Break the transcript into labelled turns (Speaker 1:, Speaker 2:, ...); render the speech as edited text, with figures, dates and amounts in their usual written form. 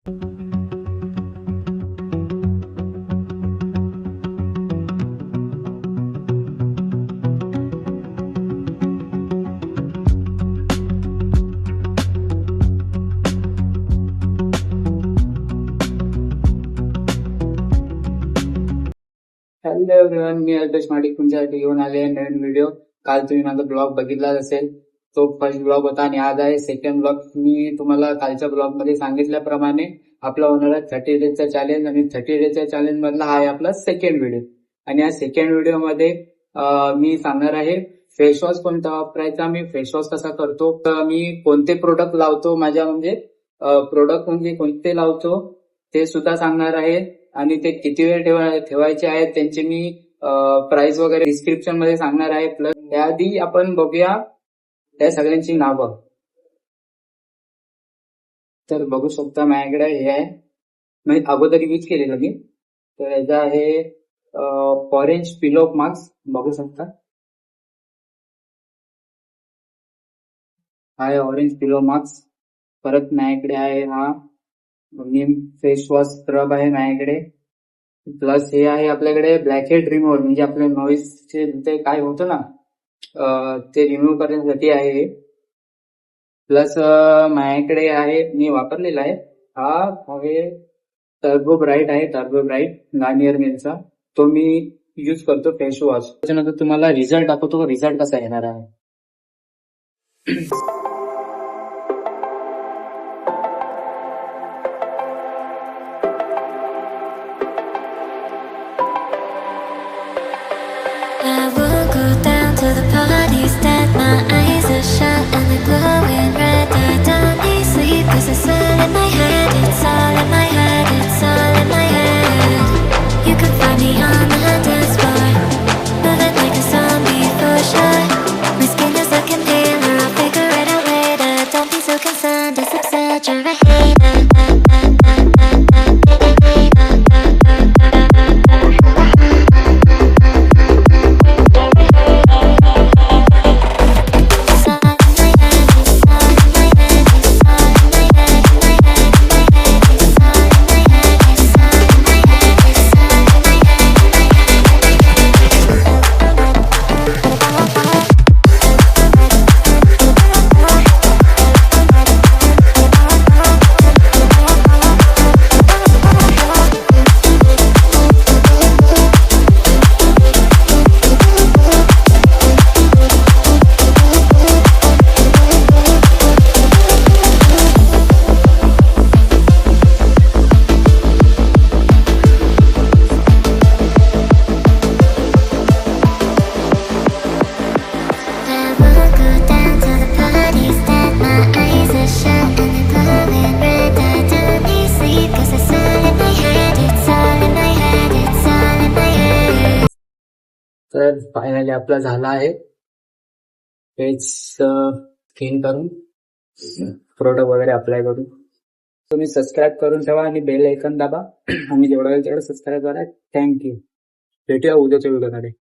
Speaker 1: Hello everyone, मी अल्पेश माडिक तुमच्यासाठी घेऊन आले नवीन व्हिडिओ. काल तुम्ही माझा ब्लॉग बघितलाच असेल. तो फर्स्ट ब्लॉग होता आणि आज आहे सेकंड ब्लॉग. मी तुम्हाला कालच्या ब्लॉग मध्ये सांगितल्याप्रमाणे आपला होणार आहे 30 डेजचा चॅलेंज आणि 30 डेजच्या चॅलेंज मधला हा आहे आपला सेकंड व्हिडिओ. आणि या सेकंड व्हिडिओ मध्ये मी सांगणार आहे फेसवॉश कोणता वापरायचा, मी फेसवॉश कसा करतो, मी कोणते प्रोडक्ट लावतो, माझ्या म्हणजे प्रोडक्ट म्हणजे कोणते लावतो ते सुद्धा सांगणार आहे. आणि ते किती वेळ ठेवायचे आहेत त्यांचे मी प्राइस वगैरे डिस्क्रिप्शन मध्ये सांगणार आहे. प्लस त्याआधी आपण बघूया त्या सगळ्यांची नावं. तर बघू शकता माझ्याकडे हे आहे, म्हणजे अगोदर यूज केलेलं मी. तर याचा आहे ऑरेंज पिलो मास्क, बघू शकता. हा आहे ऑरेंज पिलो मास्क. परत माझ्याकडे आहे हा नीम फेस वॉश स्क्रब आहे माझ्याकडे. प्लस हे आहे आपल्याकडे ब्लॅक हेड रिमूव्हर, म्हणजे आपल्या नॉईजचे ते काय होतं ना ते रिमूव्ह करण्यासाठी आहे हे. प्लस माझ्याकडे आहे, मी वापरलेला आहे हा आहे टर्बो ब्राईट आहे, टर्बो ब्राईट गार्नियर मेनचा. तो मी यूज करतो फेस वॉश. त्याच्यानंतर तुम्हाला रिझल्ट दाखवतो, रिझल्ट कसा येणार आहे.
Speaker 2: I will go down to the parties that my eyes are shut and they're glowing red. I don't need sleep 'cause it's all in my head. It's all in my head. It's all in my head. You can find me on the dance floor, moving like a zombie for sure. My skin is looking paler. I'll figure it out later. Don't be so concerned. It's exaggerated.
Speaker 1: तर finally आपला झाला आहे face clean करून product वगैरे apply करून. तुम्ही subscribe करून ठेवा आणि बेल आयकॉन दाबा आणि जेवढा वेळ तेवढं सबस्क्राईब करा. थँक्यू. भेटूया उद्याच्या व्हिडिओमध्ये.